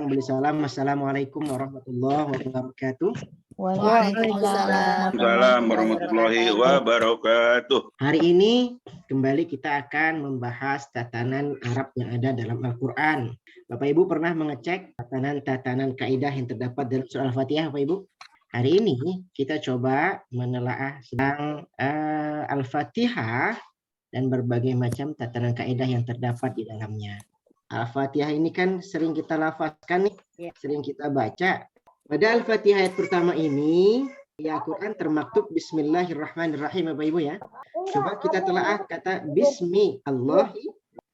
Beli salam. Assalamualaikum warahmatullahi wabarakatuh. Waalaikumsalam warahmatullahi wabarakatuh. Hari ini kembali kita akan membahas tatanan Arab yang ada dalam Al-Quran. Bapak Ibu pernah mengecek tatanan kaidah yang terdapat dalam surah Al-Fatihah, Bapak Ibu? Hari ini kita coba menelaah tentang Al-Fatihah dan berbagai macam tatanan kaidah yang terdapat di dalamnya. Al-Fatihah ini kan sering kita lafazkan nih, sering kita baca. Pada Al-Fatihah ayat pertama ini, di Al-Quran termaktub Bismillahirrahmanirrahim, Bapak Ibu ya. Coba kita telaah kata Bismi Allah.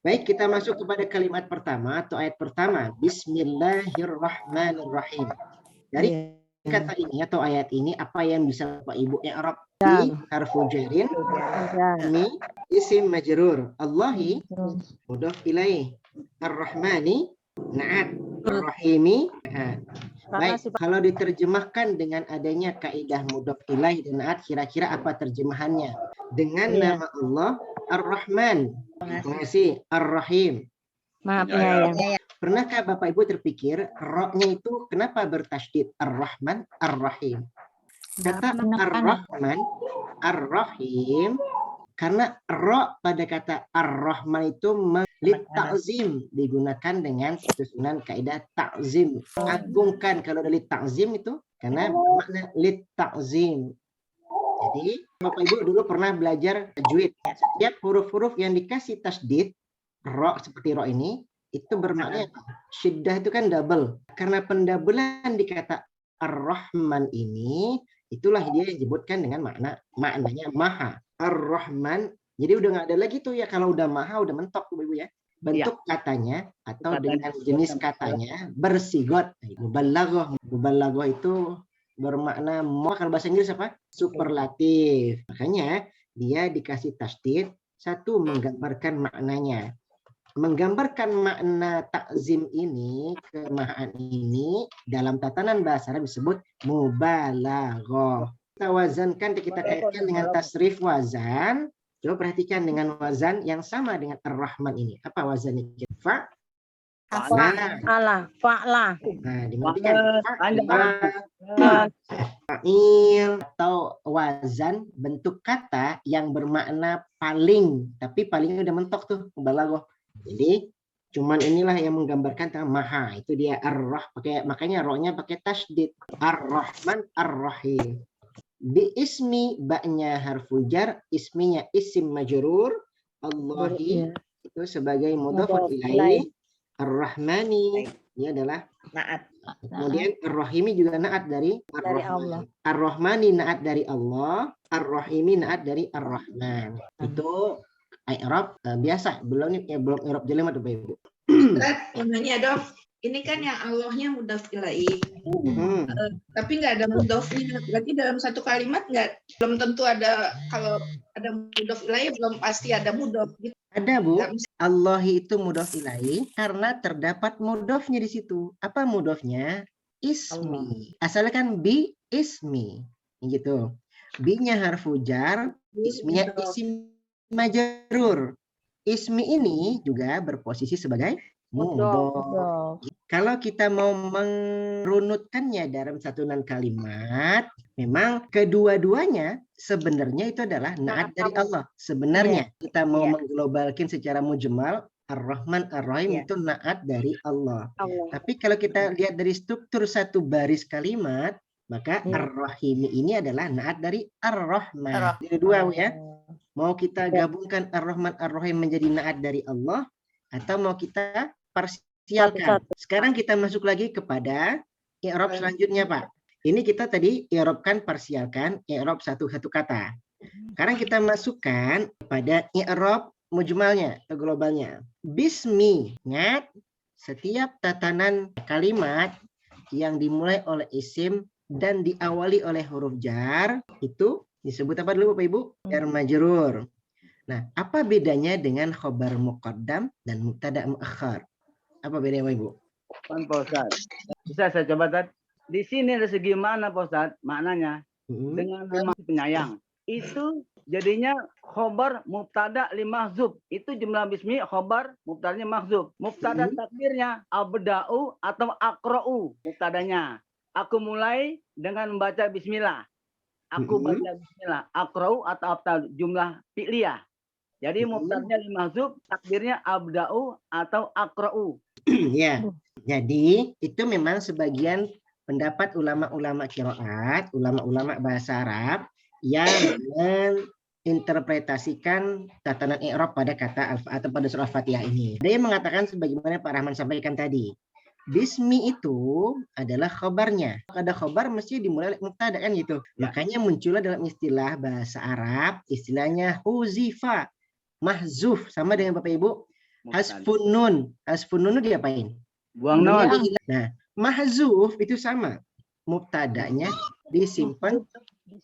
Baik, kita masuk kepada kalimat pertama atau ayat pertama. Bismillahirrahmanirrahim. Dari kata ini atau ayat ini, apa yang bisa Bapak Ibu i'rab? Bi harfu jarin, mi isim majrur. Allahi mudhaf ilaih. Ar-Rahmani na'at, Ar-Rahimi na'at. Baik, kalau diterjemahkan dengan adanya kaidah mudhaf ilaih dan na'at, kira-kira apa terjemahannya? Dengan nama Allah Ar-Rahman, Ar-Rahim. Maaf ya. Pernahkah Bapak Ibu terpikir ro-nya itu kenapa bertasydid Ar-Rahman, Ar-Rahim? Kata Ar-Rahman, Ar-Rahim, karena ro pada kata Ar-Rahman itu lit-ta'zim, digunakan dengan susunan kaidah ta'zim. Agungkan, kalau dari ta'zim itu karena makna lit-ta'zim. Jadi Bapak Ibu dulu pernah belajar tajwid. Setiap huruf-huruf yang dikasih tasydid ro seperti ro ini itu bermakna syiddah itu kan double. Karena pendabelan di kata Ar-Rahman ini, itulah dia yang disebutkan dengan maknanya maha. Ar-Rahman, jadi udah nggak ada lagi tuh ya, kalau udah maha udah mentok tuh Ibu ya. Bentuk katanya atau dengan jenis katanya bersigot. Mubalaghah. Mubalaghah itu bermakna kalau bahasa Inggris apa? Superlatif. Makanya dia dikasih tasydid, satu menggambarkan maknanya. Menggambarkan makna takzim ini, kemahaan ini dalam tatanan bahasa Arab disebut mubalaghah. Kita wazankan, kita kaitkan dengan tasrif wazan. Coba perhatikan dengan wazan yang sama dengan Ar-Rahman ini. Apa wazannya? Fa. Fa'lah. Nah, dimatikan fa'il atau wazan bentuk kata yang bermakna paling, tapi palingnya udah mentok tuh mubalaghah. Jadi cuman inilah yang menggambarkan tentang maha, itu dia makanya rohnya pakai tasydid. Ar-Rahman Ar-Rahim. Bi ismi, ba'nya harfu jar, isminya isim majrur, Allahi itu sebagai mudhafun ilaih, Ar-Rahmani ini adalah naat. Kemudian Ar-Rahimi juga naat dari Ar-Rahman. Ar-Rahmani naat dari Allah, Ar-Rahimi naat dari Ar-Rahman. Itu i'rab biasa, belum i'rab jelimat Bapak Ibu. Ini Dok, ini kan yang Allahnya mudhaf ilaih. Tapi nggak ada mudhafnya. Berarti dalam satu kalimat belum tentu ada, kalau ada mudhaf ilaih belum pasti ada mudhaf gitu. Ada Bu, Allah itu mudhaf ilaih karena terdapat mudhafnya di situ. Apa mudhafnya? Ismi. Asalnya kan bi ismi. Gitu. Bi-nya harfu jar, isminya isim majrur. Ismi ini juga berposisi sebagai mudhaf. Kalau kita mau merunutkannya dalam satuan kalimat, memang kedua-duanya sebenarnya itu adalah naat dari Allah. Sebenarnya kita mau mengglobalkan secara mujmal, Ar-Rahman Ar-Rahim itu naat dari Allah. Tapi kalau kita lihat dari struktur satu baris kalimat, maka Ar-Rahim ini adalah naat dari Ar-Rahman. Jadi dua ya. Mau kita gabungkan Ar-Rahman Ar-Rahim menjadi naat dari Allah, atau mau kita parsialkan. Sekarang kita masuk lagi kepada i'rab selanjutnya, Pak. Ini kita tadi i'rabkan parsialkan, i'rab satu kata. Sekarang kita masukkan pada i'rab mujmalnya atau globalnya. Bismi, ingat, setiap tatanan kalimat yang dimulai oleh isim dan diawali oleh huruf jar itu disebut apa dulu Bapak Ibu? Jar majrur. Nah, apa bedanya dengan khobar muqaddam dan mubtada muakhar? Apa bedanya Bapak Ibu? Pak Ustadz. Bisa saya coba, Tad? Di sini ada segi mana Pak Ustadz? Maknanya dengan nama penyayang. Itu jadinya khobar mubtada li mahzub. Itu jumlah bismi khobar mubtadanya mahzub. Mubtada takdirnya abda'u atau akra'u mubtadanya. Aku mulai dengan membaca bismillah. Aku baca bismillah. Akra'u atau abda'u jumlah fi'liyah. Jadi mubtadanya li mahzub, takdirnya abda'u atau akra'u. Ya. Jadi itu memang sebagian pendapat ulama-ulama qiraat, ulama-ulama bahasa Arab yang menginterpretasikan tatanan i'rab pada kata atau pada surah Al-Fatihah ini. Ada yang mengatakan sebagaimana Pak Rahman sampaikan tadi. Bismi itu adalah khobarnya. Ada khobar mesti dimulai oleh mubtada kan gitu. Makanya muncullah dalam istilah bahasa Arab istilahnya huzifa, mahzuf, sama dengan Bapak Ibu hasfun nun. Hasfun nun itu diapain? Buang nun. Nah, mahzuf itu sama. Mubtadanya disimpan.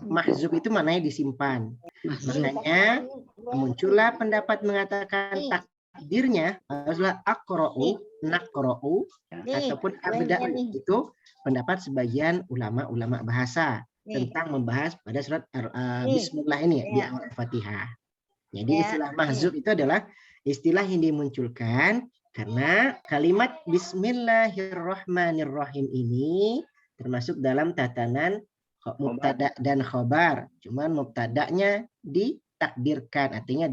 Mahzuf itu maknanya disimpan. Makanya muncullah pendapat mengatakan takdirnya adalah aqra'u, naqra'u, ataupun abda'u. Itu pendapat sebagian ulama-ulama bahasa tentang membahas pada surat Bismillah ini di awal Fatihah. Jadi istilah mahzuf itu adalah istilah yang dimunculkan karena kalimat Bismillahirrahmanirrahim ini termasuk dalam tatanan mubtada dan khobar. Cuman mubtadanya ditakdirkan, artinya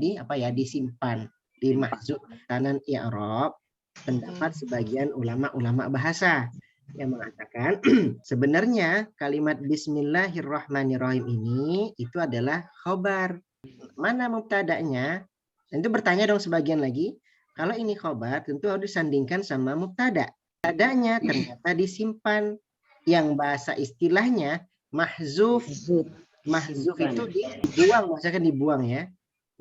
disimpan di mahzuf tanan i'rab. Pendapat sebagian ulama-ulama bahasa yang mengatakan sebenarnya kalimat Bismillahirrahmanirrahim ini itu adalah khobar. Mana mubtadanya? Tentu bertanya dong sebagian lagi. Kalau ini khobar tentu harus disandingkan sama mubtada. Mubtadanya ternyata disimpan. Yang bahasa istilahnya mahzuf. Mahzuf itu dibuang, maksudnya dibuang ya.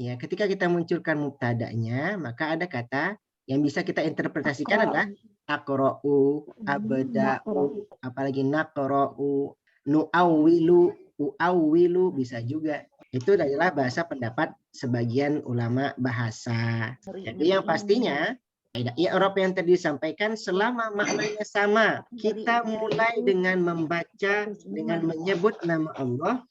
Ya, ketika kita munculkan mubtadanya, maka ada kata yang bisa kita interpretasikan adalah aqra'u, abda'u, apalagi naqra'u, nu'awwilu, u'awwilu bisa juga. Itu adalah bahasa pendapat sebagian ulama bahasa. Jadi yang pastinya i'rab yang tadi disampaikan selama maknanya sama, kita mulai dengan membaca dengan menyebut nama Allah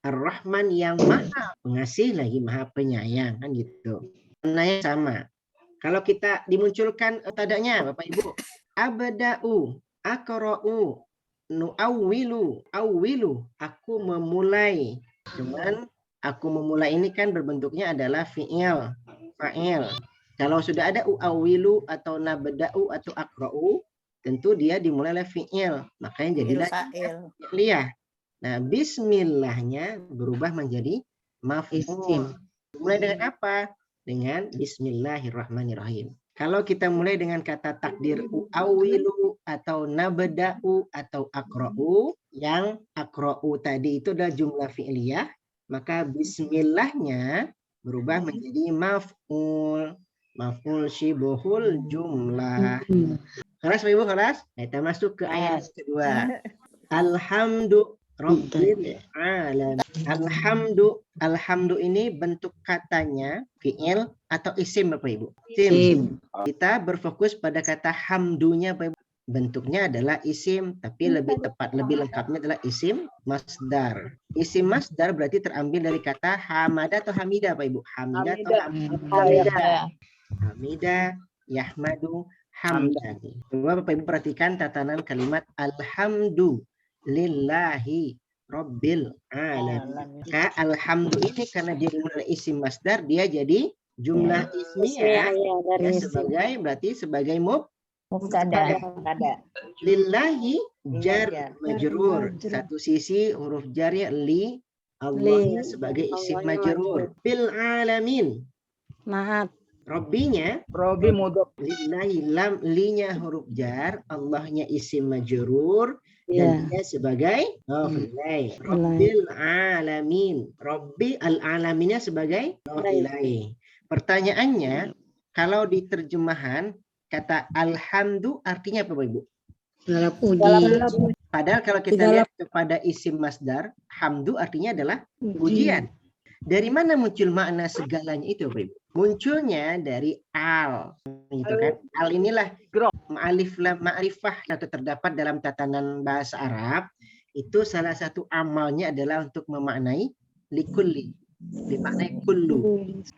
Ar-Rahman yang Maha Pengasih lagi Maha Penyayang kan gitu. Maknanya sama. Kalau kita dimunculkan tadanya Bapak Ibu, abda'u, aqra'u, nu'awwilu, awwilu, aku memulai. Cuman aku memulai ini kan berbentuknya adalah fi'il, fa'il. Kalau sudah ada u'awwilu atau nabda'u atau aqra'u, tentu dia dimulai oleh fi'il. Makanya jadilah fi'liyah. Nah, bismillahnya berubah menjadi maf'ul. Mulai dengan apa? Dengan bismillahirrahmanirrahim. Kalau kita mulai dengan kata takdir u'awwilu atau nabda'u atau aqra'u, yang aqra'u tadi itu adalah jumlah fi'liyah, maka bismillahnya berubah menjadi maf'ul. Maf'ul syibhul jumlah. Kelas Ibu, kelas? Kita masuk ke ayat kedua. Alhamdu Rabbil alamin. Alhamdu ini bentuk katanya fi'il atau isim Bapak Ibu? Isim. Kita berfokus pada kata hamdunya Bapak Ibu. Bentuknya adalah isim, tapi lebih tepat, lebih lengkapnya adalah isim masdar. Isim masdar berarti terambil dari kata hamada atau hamida Bapak Ibu? Hamida atau hamida? Hamida, yahmadu, hamdani. Coba Bapak Ibu perhatikan tatanan kalimat alhamdulillahi rabbil alamin. Maka alhamdu ini karena dia dimulai isim masdar, dia jadi jumlah ismiyah ya, sebagai mubtada. Lillahi jar majrur. Satu sisi huruf jarnya li, Allahnya sebagai isim majrur. Bil alamin. Maaf. Robbinya, Robbi mudhof. lillahi lam, linya huruf jar, Allahnya isim majrur, dan dia sebagai ilaih. Rabbil alamin. Rabbi al-alaminnya sebagai ilaih. Pertanyaannya, kalau di terjemahan kata alhamdu artinya apa Ibu? Padahal kalau kita lihat kepada isim masdar, hamdu artinya adalah pujian. Dari mana muncul makna segalanya itu Ibu? Munculnya dari al, gitu kan? Al inilah ma'alif lam ma'rifah atau terdapat dalam tatanan bahasa Arab. Itu salah satu amalnya adalah untuk memaknai likulli. Bermakna kullu.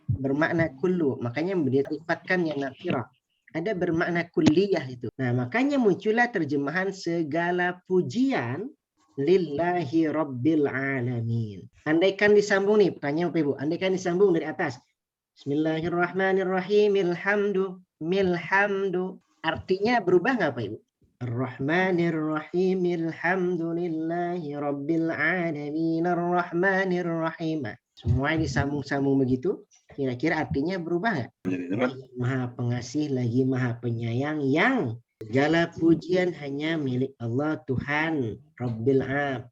Bermakna kullu. Makanya disifatkan yang nakirah. Ada bermakna kulliyah itu. Nah, makanya muncullah terjemahan segala pujian lillahi rabbil alamin. Andaikan disambung nih, pertanyaan Bapak Ibu. Andaikan disambung dari atas. Bismillahirrahmanirrahim. Milhamdu. Artinya berubah nggak Pak Ibu? Ar-Rahmanir-Rahim. Alhamdulillahi Rabbil Alamin. Ar-Rahmanir-Rahim. Semua disambung-sambung begitu. Kira-kira artinya berubah nggak? Maha pengasih lagi maha penyayang yang segala pujian hanya milik Allah Tuhan Rabbil Alamin.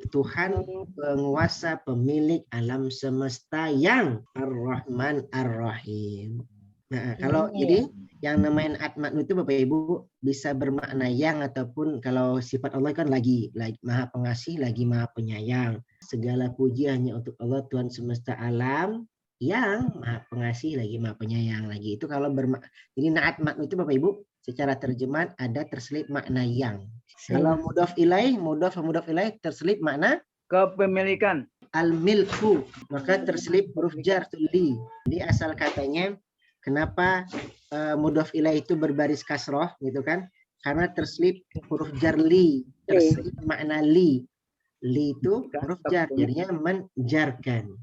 Tuhan penguasa pemilik alam semesta yang Ar-Rahman Ar-Rahim. Nah, kalau jadi yang namanya atmatnu itu Bapak Ibu bisa bermakna yang ataupun kalau sifat Allah kan lagi maha pengasih lagi maha penyayang. Segala puji hanya untuk Allah Tuhan semesta alam yang maha pengasih lagi maha penyayang lagi. Itu kalau jadi atmatnu itu Bapak Ibu secara terjemahan ada terselip makna yang. Kalau mudhof ilaih terselip makna Kepemilikan. al-milku, maka terselip huruf jar li. Jadi asal katanya kenapa mudhof ilaih itu berbaris kasroh gitu kan? Karena terselip huruf jar li, terselip makna li. Li itu huruf jar, jadinya menjarkan.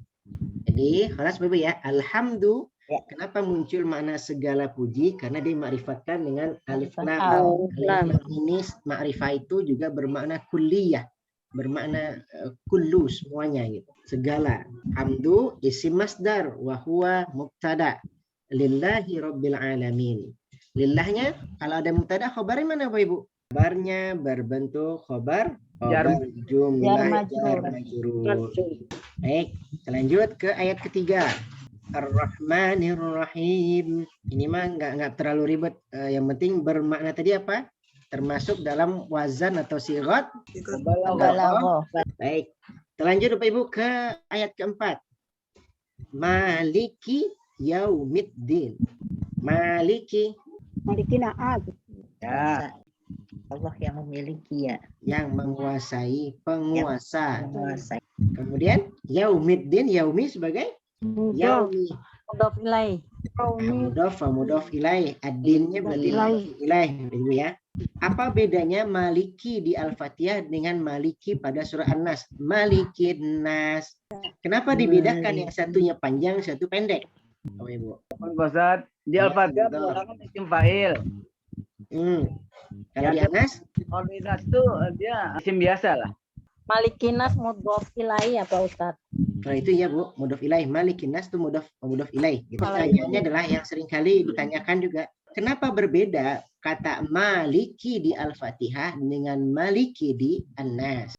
Jadi, kelas Bapak ya, alhamdulillah. Kenapa muncul makna segala puji? Karena dia ma'rifatkan dengan alif lam. Alif lam ini ma'rifah itu juga bermakna kulliyah, bermakna kullu semuanya gitu. Segala. Hamdu isim masdar wa huwa mubtada. Lillahi rabbil alamin. Lillahnya kalau ada mubtada khabarnya mana Bapak Ibu? Khabarnya berbentuk khabar jumlah jar majrur. Baik, kita lanjut ke ayat ketiga. Ar-Rahmanir Rahim. Ini mah nggak terlalu ribet. Yang penting bermakna tadi apa? Termasuk dalam wazan atau sigat. Baik. Kita lanjut Bapak Ibu ke ayat keempat. Maliki yaumiddin. Maliki. Maliki naat. Ya. Allah yang memiliki ya. Yang menguasai, penguasa. Kemudian yaumiddin, yaumi sebagai yaumi. Mudhof ilaih. Mudhof ilaih. Ad-dinnya berarti ilaih, Ibu ya. Apa bedanya maliki di Al-Fatihah dengan maliki pada surah An-Nas? Malikin nas. Kenapa dibedakan yang satunya panjang, satu pendek? Oh, Ibu. Ustaz, di Al-Fatihah menggunakan isim fa'il. Kalau di An-Nas? Kalau di Nas itu dia isim biasa lah. Malikinas mudhof ilaih apa Ustaz? Nah itu ya Bu, mudhof ilaih. Malikin nas itu mudhof ilaih. Gitu. Pertanyaannya adalah yang sering kali ditanyakan juga, kenapa berbeda kata maliki di Al-Fatihah dengan maliki di An-Nas?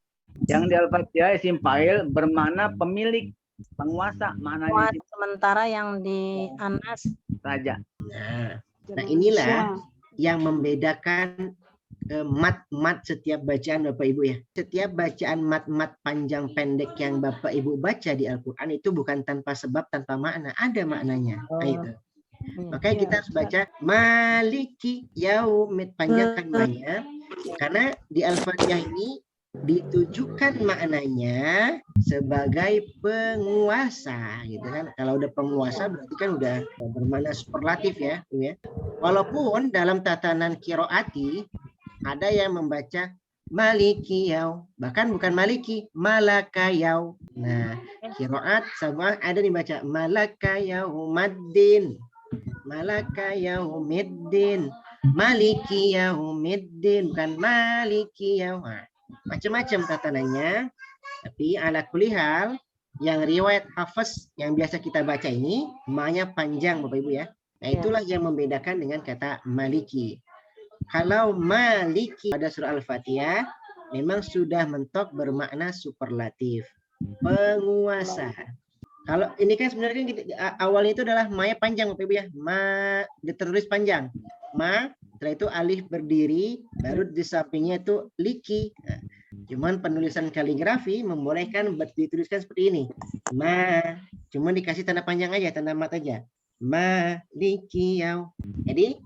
Yang di Al-Fatihah isim fa'il bermakna pemilik, penguasa, maknanya sementara yang di Anas raja. Nah inilah yang membedakan mat setiap bacaan Bapak Ibu ya. Setiap bacaan mat panjang pendek yang Bapak Ibu baca di Al-Quran itu bukan tanpa sebab, tanpa makna. Ada maknanya. Nah, itu. Makanya kita harus baca maliki yaumid, panjangkan banyak. Karena di Al-Fatihah ini ditujukan maknanya sebagai penguasa gitu kan. Kalau udah penguasa berarti kan udah bermakna superlatif ya. Walaupun dalam tatanan qiraati ada yang membaca maliki yaum, bahkan bukan maliki, malaka yaum. Nah, qiraat sama ada dibaca malaka yaumaddin, malaka yaumiddin, maliki yaumiddin, bukan maliki yaum. Macam-macam tatanannya. Tapi ala kulli hal yang riwayat hafaz yang biasa kita baca ini maknanya panjang Bapak Ibu ya. Nah, itulah yang membedakan dengan kata maliki. Kalau maliki pada surah Al-Fatihah memang sudah mentok bermakna superlatif, penguasa. Kalau ini kan sebenarnya kan awalnya itu adalah ma-nya panjang Bapak Ibu ya. Ma ditulis panjang. Ma, setelah itu alif berdiri, baru di sampingnya itu liki. Nah, cuman penulisan kaligrafi membolehkan dituliskan seperti ini. Ma, cuman dikasih tanda panjang aja, tanda mat aja. Maliki yaum. Jadi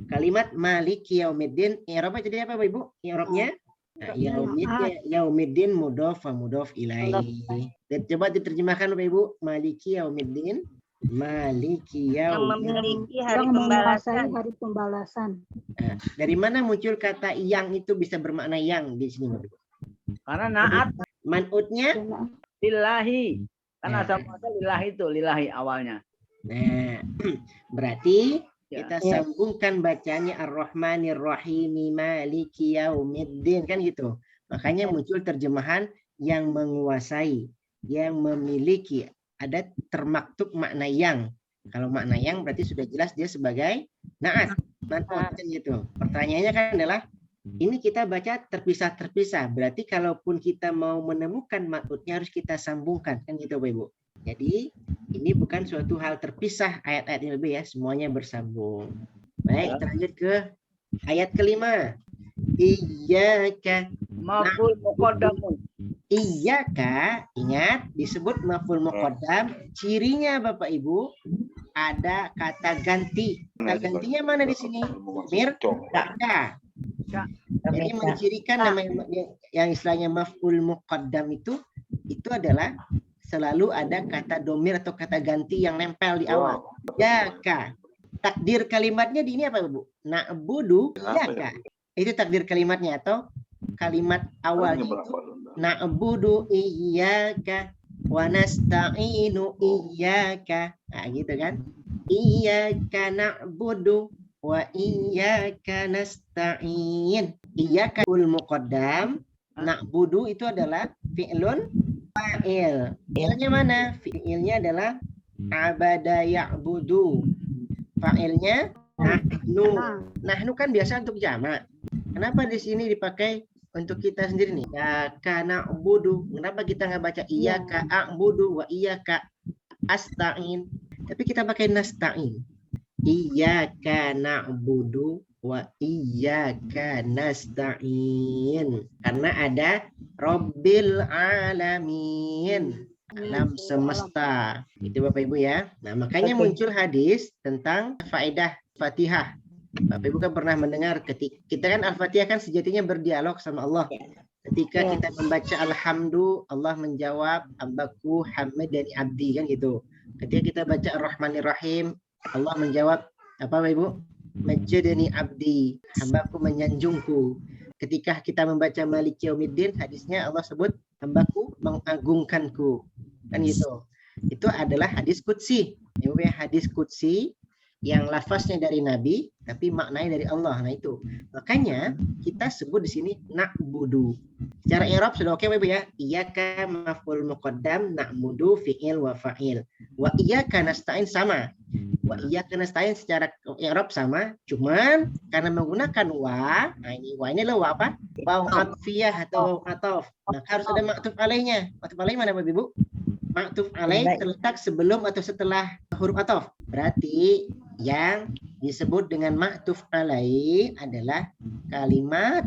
kalimat maliki yaumiddin i'rabnya jadi apa Bapak Ibu? I'rabnya Nah, yaumiddin mudhof wa mudhof ilaihi. Dan coba diterjemahkan Bapak Ibu, maliki yaumiddin, maliki Yang yaumiddin. memiliki hari Yang menguasai pembalasan. hari pembalasan. Nah, dari mana muncul kata yang itu bisa bermakna yang di sini Bapak Ibu? Karena naat Man'utnya, lillahi. Karena Ya. asal muasal lillahi itu, lillahi awalnya. nah berarti Ya. kita sambungkan bacanya Ar-Rahmanir Rahim Maliki Yaumiddin kan gitu. Makanya muncul terjemahan yang menguasai, yang memiliki. Ada termaktub makna yang. Kalau makna yang berarti sudah jelas dia sebagai naat, man'ut kan gitu. Pertanyaannya kan adalah ini kita baca terpisah-terpisah. Berarti kalaupun kita mau menemukan man'utnya harus kita sambungkan kan gitu Bapak Ibu. Jadi ini bukan suatu hal terpisah ayat-ayat ini lebih ya, semuanya bersambung. Baik, kita lanjut ke ayat kelima. Iyyaka, Maful muqaddamun. iyyaka, ingat disebut maf'ul muqaddam, cirinya Bapak Ibu ada kata ganti. Kata gantinya mana di sini? Mir, ka. Jadi mencirikan nama yang istilahnya maf'ul muqaddam itu adalah selalu ada kata domir atau kata ganti yang nempel di awal. Yaka. Takdir kalimatnya di ini apa Bu? Na'budu yaka. Itu takdir kalimatnya atau kalimat awalnya itu na'budu iyyaka wa nasta'inu iyyaka. Nah, gitu kan? Iyyaka na'budu wa iyyaka nasta'in. Iyyaka ul muqaddam, na'budu itu adalah fi'lun fa'il. Fi'ilnya mana? Fi'ilnya adalah abada ya'budu. Fa'ilnya nahnu. Nahnu kan biasa untuk jamak. Kenapa di sini dipakai untuk kita sendiri nih? Ya kana na'budu. Kenapa kita nggak baca iyyaka a'budu wa iyyaka asta'in? Tapi kita pakai nasta'in. Iyyaka na'budu wa iyyaka nasta'in. Karena ada Rabbil alamin. Alam semesta. Itu Bapak Ibu ya. Nah, makanya muncul hadis tentang faedah Fatihah. Bapak Ibu kan pernah mendengar ketika kita kan Al-Fatihah kan sejatinya berdialog sama Allah. Ketika kita membaca Alhamdu, Allah menjawab Ambaku hamidani abdi kan gitu. Ketika kita baca Ar-Rahmanir Rahim, Allah menjawab apa Bapak Ibu? Majjadani abdi, hambaku menyanjungku. Ketika kita membaca Maliki Yaumiddin, hadisnya Allah sebut hambaku mengagungkanku. Kan gitu. Itu adalah hadis qudsi. Ibu ya, hadis qudsi yang lafaznya dari Nabi tapi maknanya dari Allah. Nah itu. Makanya kita sebut di sini na'budu. Secara i'rab sudah oke Ibu ya. Iyyaka maf'ul muqaddam, na'budu fi'il wa fa'il. Wa iyyaka nasta'in sama. Wa iyyaka nasta'in secara i'rab sama, cuman karena menggunakan wa, nah ini wa ini adalah wa apa? Wa atfiyah atau atof. Nah, harus ada ma'tuf alaihnya. Ma'tuf alaih mana Bapak Ibu? Ma'tuf alaih terletak sebelum atau setelah huruf atof. Berarti yang disebut dengan ma'tuf alaih adalah kalimat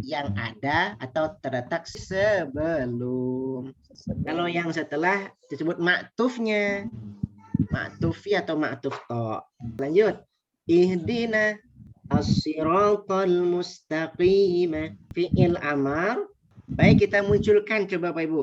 yang ada atau terletak sebelum. Kalau yang setelah disebut ma'tufnya. Ma'tufi atau ma'tuf to. Lanjut. Ihdina as-siratal mustaqim. Fi'il amar. Baik, kita munculkan coba Bapak Ibu.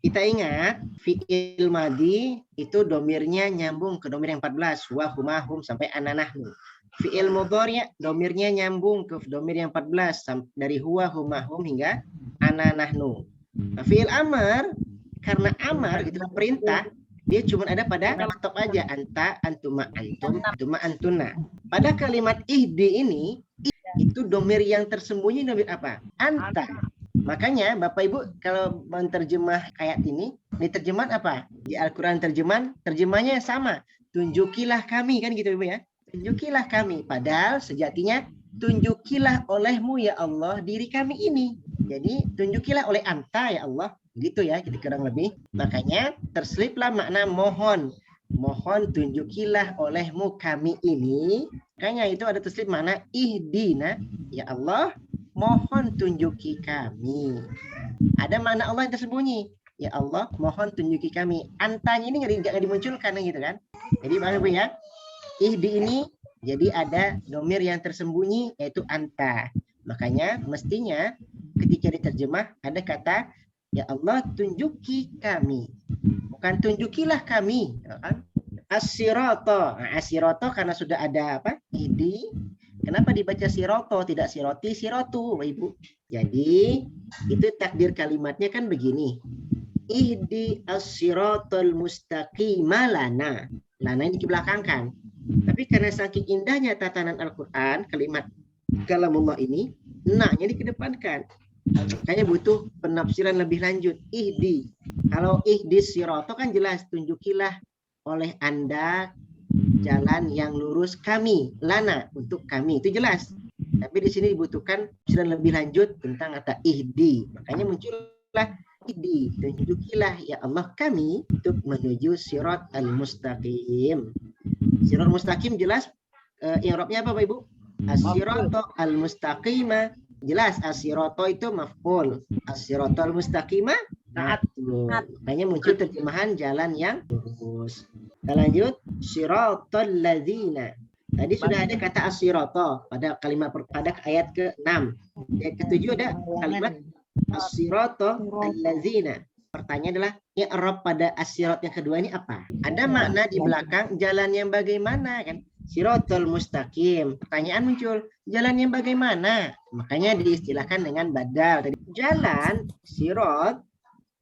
Kita ingat fi'il madi itu domirnya nyambung ke domir yang 14. Wa huma hum sampai ananahnu. Fi'il mudhari domirnya nyambung ke domir yang 14 dari huwa huma hum hingga ananahnu. Nah, fi'il amar karena amar itu perintah, dia cuma ada pada atop aja, anta, antuma, antum, antuma, antuna. Pada kalimat ihdi ini itu domir yang tersembunyi domir apa? Anta. Makanya Bapak Ibu kalau menerjemah ayat ini, diterjemahan apa? Di Al-Quran terjemahnya sama. Tunjukilah kami kan gitu Ibu ya. Tunjukilah kami. Padahal sejatinya tunjukilah olehmu ya Allah diri kami ini. Jadi tunjukilah oleh anta ya Allah. Gitu ya, kita kurang lebih. Makanya terseliplah makna mohon. Mohon tunjukilah olehmu kami ini. Makanya itu ada terselip makna ihdina. Ya Allah, mohon tunjuki kami. Ada makna Allah yang tersembunyi. Ya Allah, mohon tunjuki kami. Antanya ini nggak dimunculkan gitu kan. Jadi Bapak Ibu ya, ihdi ini jadi ada domir yang tersembunyi yaitu anta. Makanya mestinya ketika diterjemah ada kata ya Allah tunjuki kami, bukan tunjukilah kami, ya kan? As-sirata. Nah, as-sirata karena sudah ada apa? Ihdi. Kenapa dibaca siroto tidak siroti sirotu, Bapak Ibu? Jadi itu takdir kalimatnya kan begini. Ihdi as-siratal mustaqima lana. Lana ini dibelakangkan. Tapi karena saking indahnya tatanan Al-Quran, kalimat kalamullah ini, na-nya dikedepankan. Makanya butuh penafsiran lebih lanjut. Ihdi. Kalau ihdi siroto kan jelas, tunjukilah oleh Anda jalan yang lurus kami, lana, untuk kami, itu jelas. Tapi di sini dibutuhkan penafsiran lebih lanjut tentang kata ihdi. Makanya muncullah ihdi, tunjukilah ya Allah kami untuk menuju sirat al-mustaqim. Sirat mustaqim jelas i'rabnya apa Bapak Ibu? As-sirata al-mustaqimah. Jelas as-sirata itu maf'ul. As-sirata al-mustaqimah maf'ul. Makanya muncul terjemahan jalan yang lurus. Kita lanjut, siratal ladzina. Tadi sudah ada kata as-sirata pada kalimat pada ayat ke-6. Ayat ke-7 ada kalimat as-sirata alladzina. Pertanyaan adalah i'rab pada as-sirat yang kedua ini apa? Ada makna di belakang jalan yang bagaimana kan? Siratal mustaqim. Pertanyaan muncul, jalan yang bagaimana? Makanya diistilahkan dengan badal tadi. Jalan sirat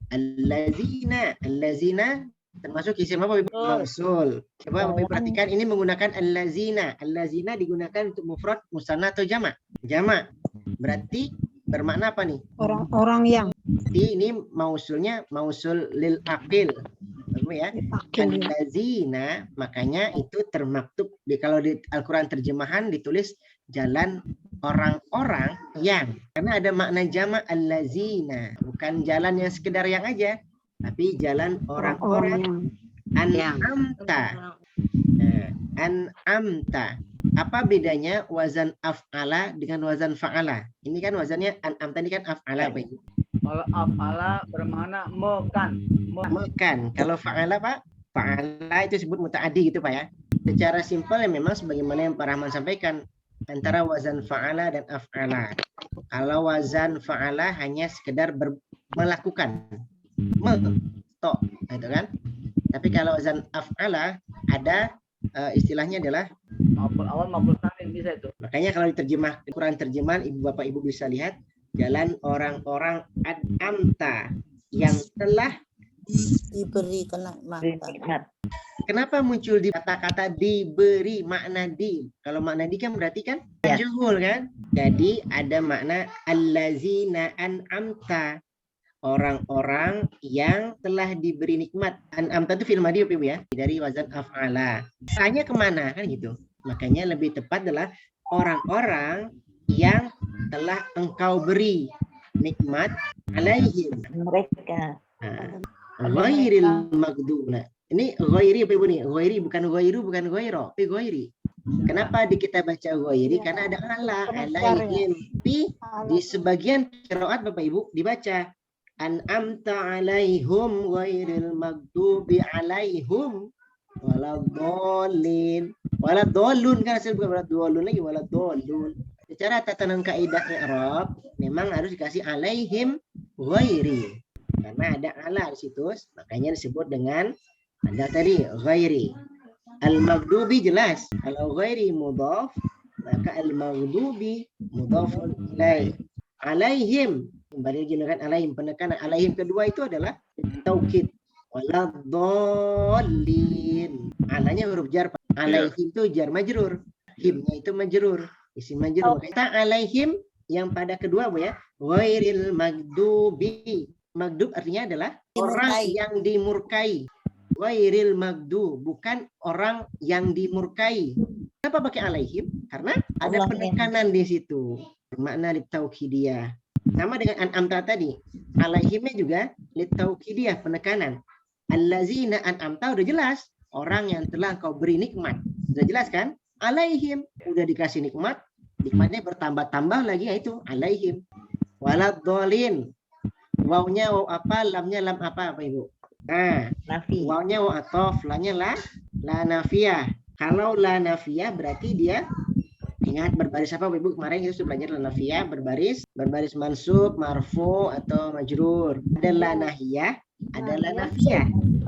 alladzina. Alladzina termasuk isim apa Ibu? Mausul. Coba Bapak perhatikan ini menggunakan allazina. Allazina digunakan untuk mufrad, musanna atau jamak? Jamak. Berarti bermakna apa nih? Orang-orang yang. Jadi ini mausulnya mausul lil aqil. Ya. Allazina, makanya itu termaktub kalau di Al-Qur'an terjemahan ditulis jalan orang-orang yang, karena ada makna jamak allazina, bukan jalan yang sekedar yang aja, tapi jalan orang-orang. An'amta. Nah, an'amta. Apa bedanya wazan af'ala dengan wazan fa'ala? Ini kan wazannya an'amta, ini kan af'ala, Pak Ibu. Kalau af'ala bermakna mekan. Mekan. Kalau fa'ala Pak, fa'ala itu disebut muta'addi gitu Pak ya. Secara simpel ya memang sebagaimana yang Pak Rahman sampaikan antara wazan fa'ala dan af'ala. Kalau wazan fa'ala hanya sekedar melakukan, gitu kan. Tapi kalau wazan af'ala ada istilahnya adalah Maupun awal maupun akhir bisa itu. Makanya kalau diterjemah Quran terjemahan Ibu Bapak Ibu bisa lihat jalan orang-orang an'amta yang telah Diberi kenikmatan. Kenapa muncul di kata-kata diberi makna di? Kalau makna di kan berarti kan majhul kan? Jadi ada makna allazina an'amta, orang-orang yang telah diberi nikmat. An'amta itu fi'il madhi Ibu ya, dari wazan af'ala. Tanya kemana kan gitu. Makanya lebih tepat adalah orang-orang yang telah engkau beri nikmat alaihim. Mereka. Ghairil maghdub. Nah, ini ghairi apa Ibu nih? Ghairi bukan ghairu, bukan ghairo, tapi ghairi. Kenapa di kita baca ghairi? Karena ada ala, alaihim. Tapi di sebagian qiraat Bapak Ibu dibaca an'amta alaihum ghairil maghdubi alaihim waladhdallin. Waladhdallun kan hasil bukan waladhdallun lagi, waladhdallun. Secara tatanan kaidah i'rab memang harus dikasih alaihim ghairi. Karena ada ala di situ, makanya disebut dengan ada tadi ghairi. Al-maghdubi jelas. Kalau ghairi mudhaf, maka al-maghdubi mudhafun ilaih. Alaihim, kembali lagi dengan alaihim, penekanan alaihim kedua itu adalah taukid. Waladhdallin. Alanya huruf jar. Alaihim itu jar majrur. Himnya itu majrur. Isim majrur. Kita alaihim yang pada kedua Bu ya. Ghairil maghdubi. Maghdub artinya adalah orang yang dimurkai. Ghairil maghdub, bukan orang yang dimurkai. Kenapa pakai alaihim? Karena ada penekanan di situ. Makna litaukidiyah. Sama dengan an'amta tadi. Alaihimnya juga litaukidiyah, penekanan. Allazina an'amta udah jelas. Orang yang telah kau beri nikmat. Sudah jelas kan? Alaihim. Udah dikasih nikmat. Nikmatnya bertambah-tambah lagi, yaitu alaihim. Waladhdallin. Wawnya waw apa, lamnya lam apa Ibu? Nah, wawnya waw atof, lamnya la nafiyah. Kalau la nafiyah berarti dia Ingat berbaris apa Ibu? Kemarin kita sudah belajar lanafiyah, berbaris mansub, marfu atau majrur. Ada lanahiyah, ada lanafiyah.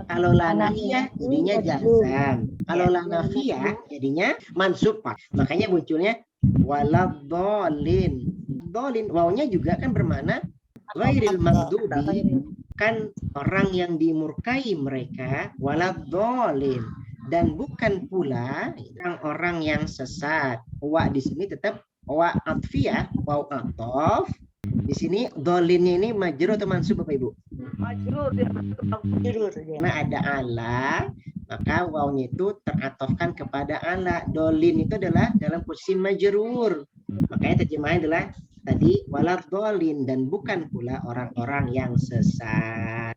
Kalau lanafiyah jadinya jazam. Kalau lanafiyah jadinya mansub, Pak. Makanya munculnya waladhdallin. Dhalin, wawnya juga kan bermakna ghairil maghdubi, kan orang yang dimurkai mereka, waladhdallin, dan bukan pula orang-orang yang sesat. Wa di sini tetap wa atfiyah, waw atof. Di sini dolinnya ini majrur atau mansub Bapak Ibu? Majrur dia. Karena ada ala, maka wawnya itu teratofkan kepada ala. Dolin itu adalah dalam posisi majrur. Makanya terjemahannya adalah tadi walad dolin, dan bukan pula orang-orang yang sesat.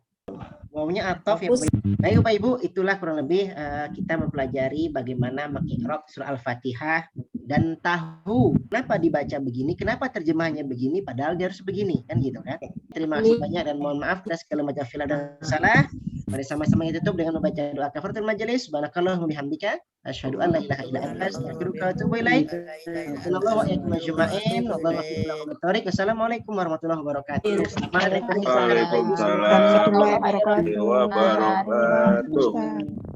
Wawnya atof ya. Baik Bapak Ibu, itulah kurang lebih kita mempelajari bagaimana mengikrab surah Al-Fatihah dan tahu kenapa dibaca begini, kenapa terjemahannya begini, padahal dia harus begini, kan gitu kan. Terima kasih banyak dan mohon maaf atas segala macam khilaf dan salah. Mari sama-sama kita tutup dengan membaca doa kafaratul majelis. Subhanakallahumma bihamdika asyhadu an la ilaha illa anta astaghfiruka wa atubu ilaik. Wassalamualaikum warahmatullahi wabarakatuh. Waalaikumsalam warahmatullahi wabarakatuh.